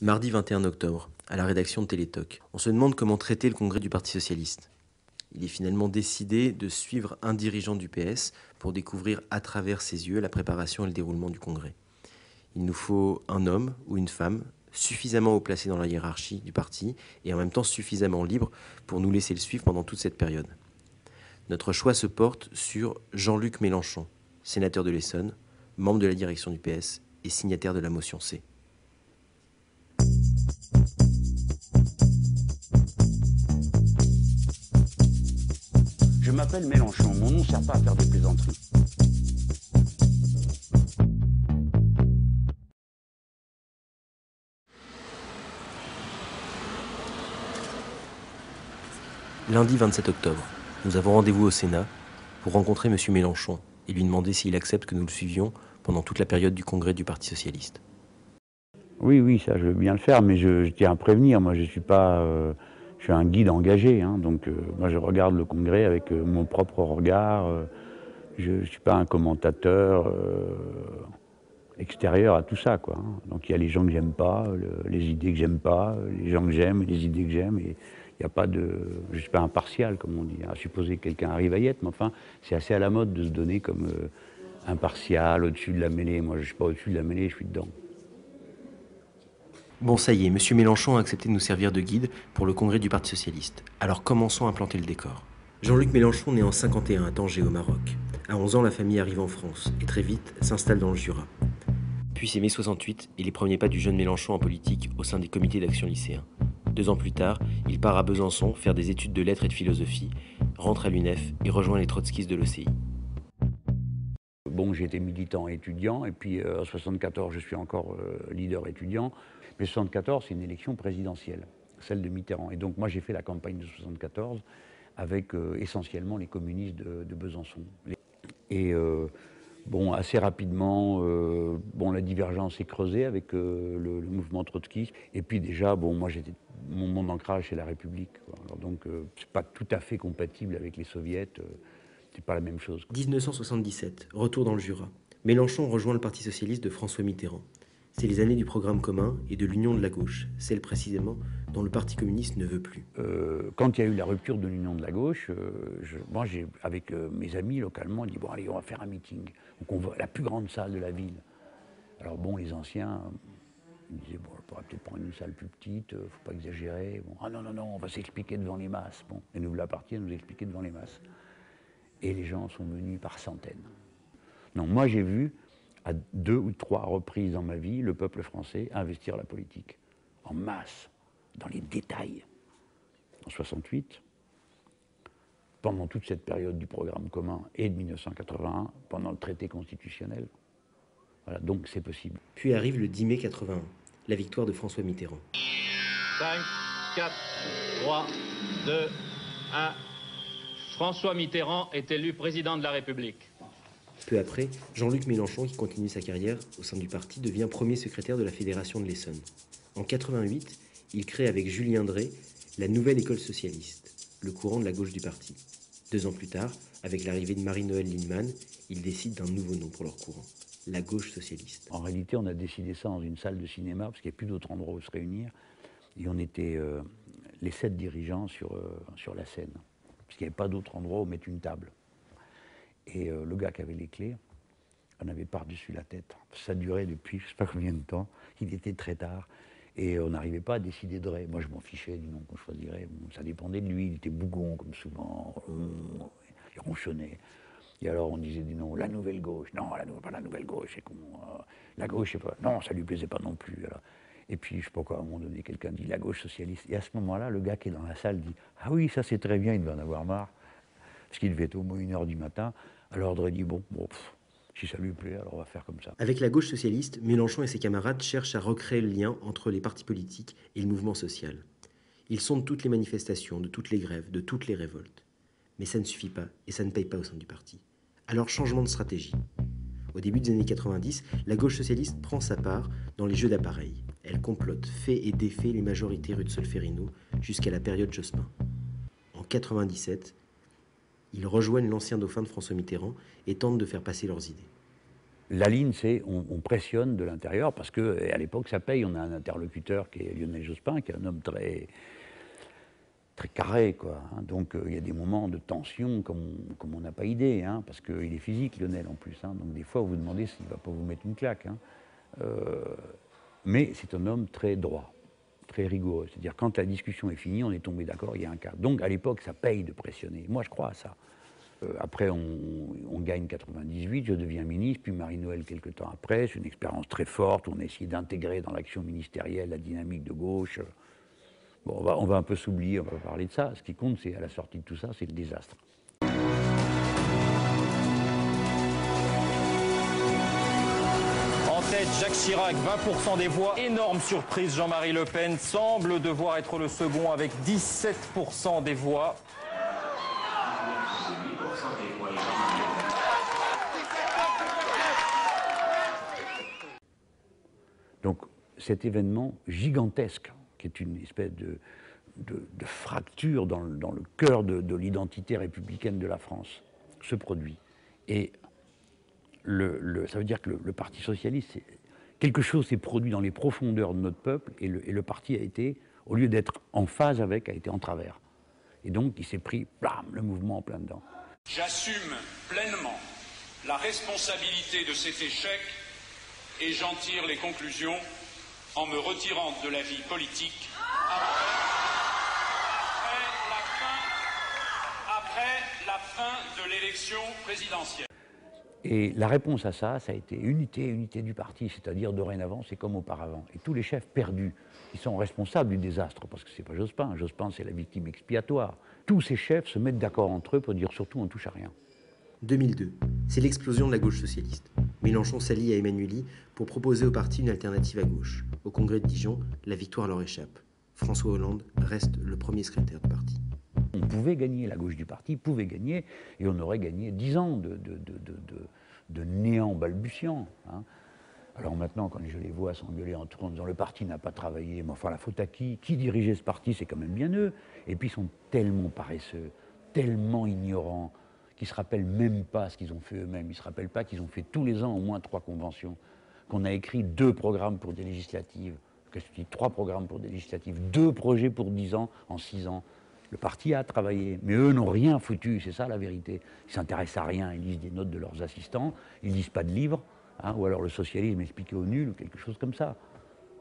Mardi 21 octobre, à la rédaction de Télétoc, on se demande comment traiter le congrès du Parti socialiste. Il est finalement décidé de suivre un dirigeant du PS pour découvrir à travers ses yeux la préparation et le déroulement du congrès. Il nous faut un homme ou une femme suffisamment haut placé dans la hiérarchie du parti et en même temps suffisamment libre pour nous laisser le suivre pendant toute cette période. Notre choix se porte sur Jean-Luc Mélenchon, sénateur de l'Essonne, membre de la direction du PS et signataire de la motion C. Je m'appelle Mélenchon, mon nom ne sert pas à faire des plaisanteries. Lundi 27 octobre, nous avons rendez-vous au Sénat pour rencontrer M. Mélenchon et lui demander s'il accepte que nous le suivions pendant toute la période du congrès du Parti socialiste. Oui, ça je veux bien le faire, mais je tiens à prévenir, moi je suis pas... je suis un guide engagé, hein, donc moi je regarde le congrès avec mon propre regard. Je ne suis pas un commentateur extérieur à tout ça, quoi. Hein. Donc il y a les gens que j'aime pas, les idées que j'aime pas, les gens que j'aime, les idées que j'aime, et il n'y a pas de... Je ne suis pas impartial, comme on dit, à supposer que quelqu'un arrive à y être, mais enfin, c'est assez à la mode de se donner comme impartial, au-dessus de la mêlée. Moi je ne suis pas au-dessus de la mêlée, je suis dedans. Bon, ça y est, M. Mélenchon a accepté de nous servir de guide pour le congrès du Parti socialiste. Alors commençons à planter le décor. Jean-Luc Mélenchon naît en 51 à Tanger au Maroc. À 11 ans, la famille arrive en France et très vite s'installe dans le Jura. Puis c'est mai 68 et les premiers pas du jeune Mélenchon en politique au sein des comités d'action lycéens. 2 ans plus tard, il part à Besançon faire des études de lettres et de philosophie, rentre à l'UNEF et rejoint les trotskistes de l'ECI. Bon, j'étais militant étudiant, et puis en 74, je suis encore leader étudiant. Mais 74, c'est une élection présidentielle, celle de Mitterrand. Et donc moi, j'ai fait la campagne de 74 avec essentiellement les communistes de Besançon. Et bon, assez rapidement, bon, la divergence s'est creusée avec le mouvement trotskiste. Et puis déjà, bon, moi, mon ancrage, c'est la République, quoi. Alors donc, c'est pas tout à fait compatible avec les soviets. C'est pas la même chose. 1977, retour dans le Jura. Mélenchon rejoint le Parti socialiste de François Mitterrand. C'est les années du programme commun et de l'union de la gauche, celle précisément dont le Parti communiste ne veut plus. Quand il y a eu la rupture de l'union de la gauche, moi, avec mes amis localement, on dit bon allez, on va faire un meeting. Donc on va à la plus grande salle de la ville. Alors bon, les anciens ils disaient bon, on pourrait peut-être prendre une salle plus petite, faut pas exagérer. Bon, ah non, on va s'expliquer devant les masses. Bon, et nous la partie à nous expliquer devant les masses. Et les gens sont venus par centaines. Non, moi j'ai vu à 2 ou 3 reprises dans ma vie le peuple français investir la politique en masse, dans les détails. En 68, pendant toute cette période du programme commun et de 1981, pendant le traité constitutionnel. Voilà, donc c'est possible. Puis arrive le 10 mai 81, la victoire de François Mitterrand. 5, 4, 3, 2, 1. François Mitterrand est élu président de la République. Peu après, Jean-Luc Mélenchon, qui continue sa carrière au sein du parti, devient premier secrétaire de la Fédération de l'Essonne. En 88, il crée avec Julien Drey la nouvelle école socialiste, le courant de la gauche du parti. 2 ans plus tard, avec l'arrivée de Marie-Noëlle Lienemann, il décide d'un nouveau nom pour leur courant, la gauche socialiste. En réalité, on a décidé ça dans une salle de cinéma, parce qu'il n'y a plus d'autre endroit où se réunir. Et on était les 7 dirigeants sur la scène, parce qu'il n'y avait pas d'autre endroit où mettre une table. Et le gars qui avait les clés, on avait par-dessus la tête. Ça durait depuis je ne sais pas combien de temps. Il était très tard. Et on n'arrivait pas à décider de Drey. Moi, je m'en fichais du nom qu'on choisirait. Bon, ça dépendait de lui. Il était bougon, comme souvent. Il ronchonnait. Et alors, on disait du nom, la nouvelle gauche. Non, pas la nouvelle gauche, c'est con. La gauche, c'est pas... Non, ça lui plaisait pas non plus. Alors. Et puis, je ne sais pas quoi, à un moment donné, quelqu'un dit la gauche socialiste. Et à ce moment-là, le gars qui est dans la salle dit ah oui, ça c'est très bien, il devait en avoir marre. Parce qu'il devait être au moins 1h du matin. Alors, Drey dit bon, si ça lui plaît, alors on va faire comme ça. Avec la gauche socialiste, Mélenchon et ses camarades cherchent à recréer le lien entre les partis politiques et le mouvement social. Ils sondent toutes les manifestations, de toutes les grèves, de toutes les révoltes. Mais ça ne suffit pas et ça ne paye pas au sein du parti. Alors changement de stratégie. Au début des années 90, la gauche socialiste prend sa part dans les jeux d'appareil. Elle complote, fait et défait les majorités rue de Solferino jusqu'à la période Jospin. En 97, ils rejoignent l'ancien dauphin de François Mitterrand et tentent de faire passer leurs idées. la ligne, c'est on pressionne de l'intérieur, parce qu'à l'époque, ça paye. On a un interlocuteur qui est Lionel Jospin, qui est un homme très carré, quoi. Hein. Donc il y a des moments de tension comme on n'a pas idée, hein, parce qu'il est physique, Lionel, en plus. Hein. Donc des fois, vous vous demandez s'il ne va pas vous mettre une claque. Hein. Mais c'est un homme très droit, très rigoureux. C'est-à-dire, quand la discussion est finie, on est tombé d'accord, il y a un cadre. Donc à l'époque, ça paye de pressionner. Moi, je crois à ça. Après, on gagne 98, je deviens ministre, puis Marie-Noël quelques temps après. C'est une expérience très forte, on a essayé d'intégrer dans l'action ministérielle la dynamique de gauche. Bon, on va un peu s'oublier, on va pas parler de ça. Ce qui compte, c'est à la sortie de tout ça, c'est le désastre. En tête, Jacques Chirac, 20% des voix. Énorme surprise, Jean-Marie Le Pen semble devoir être le second avec 17% des voix. Donc cet événement gigantesque, qui est une espèce de fracture dans le cœur de l'identité républicaine de la France, se produit. Et ça veut dire que le Parti socialiste, quelque chose s'est produit dans les profondeurs de notre peuple, et le parti a été, au lieu d'être en phase avec, a été en travers. Et donc il s'est pris, blam, le mouvement en plein dedans. J'assume pleinement la responsabilité de cet échec et j'en tire les conclusions en me retirant de la vie politique après la fin de l'élection présidentielle. Et la réponse à ça, ça a été unité du parti, c'est-à-dire dorénavant, c'est comme auparavant. Et tous les chefs perdus, qui sont responsables du désastre, parce que c'est pas Jospin, Jospin c'est la victime expiatoire. Tous ces chefs se mettent d'accord entre eux pour dire surtout on touche à rien. 2002, c'est l'explosion de la gauche socialiste. Mélenchon s'allie à Emmanuelli pour proposer au parti une alternative à gauche. Au congrès de Dijon, la victoire leur échappe. François Hollande reste le premier secrétaire du parti. On pouvait gagner, la gauche du parti pouvait gagner, et on aurait gagné 10 ans de néant balbutiant. Hein. Alors maintenant, quand je les vois s'engueuler en tournant en disant le parti n'a pas travaillé, mais enfin la faute à qui dirigeait ce parti, c'est quand même bien eux. Et puis ils sont tellement paresseux, tellement ignorants, qu'ils ne se rappellent même pas ce qu'ils ont fait eux-mêmes. Ils ne se rappellent pas qu'ils ont fait tous les ans au moins 3 conventions, qu'on a écrit 2 programmes pour des législatives, que je dis 3 programmes pour des législatives, 2 projets pour 10 ans, en 6 ans. Le parti a travaillé, mais eux n'ont rien foutu, c'est ça la vérité. Ils ne s'intéressent à rien, ils lisent des notes de leurs assistants, ils ne lisent pas de livres, hein, ou alors le socialisme expliqué au nul, ou quelque chose comme ça.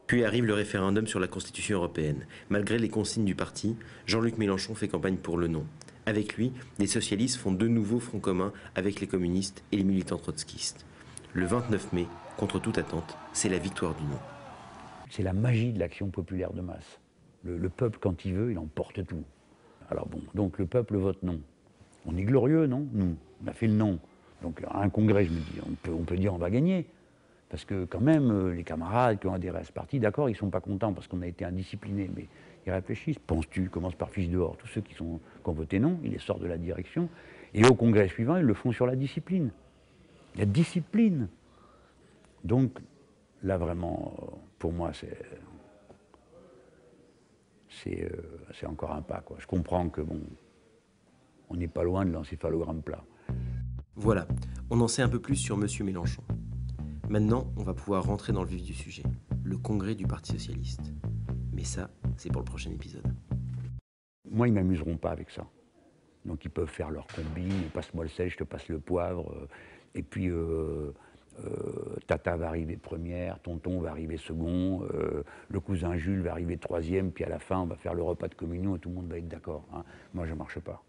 Puis arrive le référendum sur la Constitution européenne. Malgré les consignes du parti, Jean-Luc Mélenchon fait campagne pour le non. Avec lui, les socialistes font de nouveaux fronts communs avec les communistes et les militants trotskistes. Le 29 mai, contre toute attente, c'est la victoire du non. C'est la magie de l'action populaire de masse. Le peuple, quand il veut, il emporte tout. Alors bon, donc le peuple vote non. On est glorieux, non? Nous, on a fait le non. Donc à un congrès, je me dis, on peut dire on va gagner. Parce que quand même, les camarades qui ont adhéré à ce parti, d'accord, ils ne sont pas contents parce qu'on a été indisciplinés, mais ils réfléchissent. Penses-tu, commence par fiche dehors. Tous ceux qui ont voté non, ils les sortent de la direction. Et au congrès suivant, ils le font sur la discipline. La discipline. Donc là, vraiment, pour moi, c'est encore un pas, quoi. Je comprends que, bon, on n'est pas loin de l'encéphalogramme plat. Voilà, on en sait un peu plus sur Monsieur Mélenchon. Maintenant, on va pouvoir rentrer dans le vif du sujet, le congrès du Parti socialiste. Mais ça, c'est pour le prochain épisode. Moi, ils ne m'amuseront pas avec ça. Donc ils peuvent faire leur combine, passe-moi le sel, je te passe le poivre, et puis Tata va arriver première, tonton va arriver second, le cousin Jules va arriver troisième, puis à la fin, on va faire le repas de communion et tout le monde va être d'accord. Hein. Moi, je ne marche pas.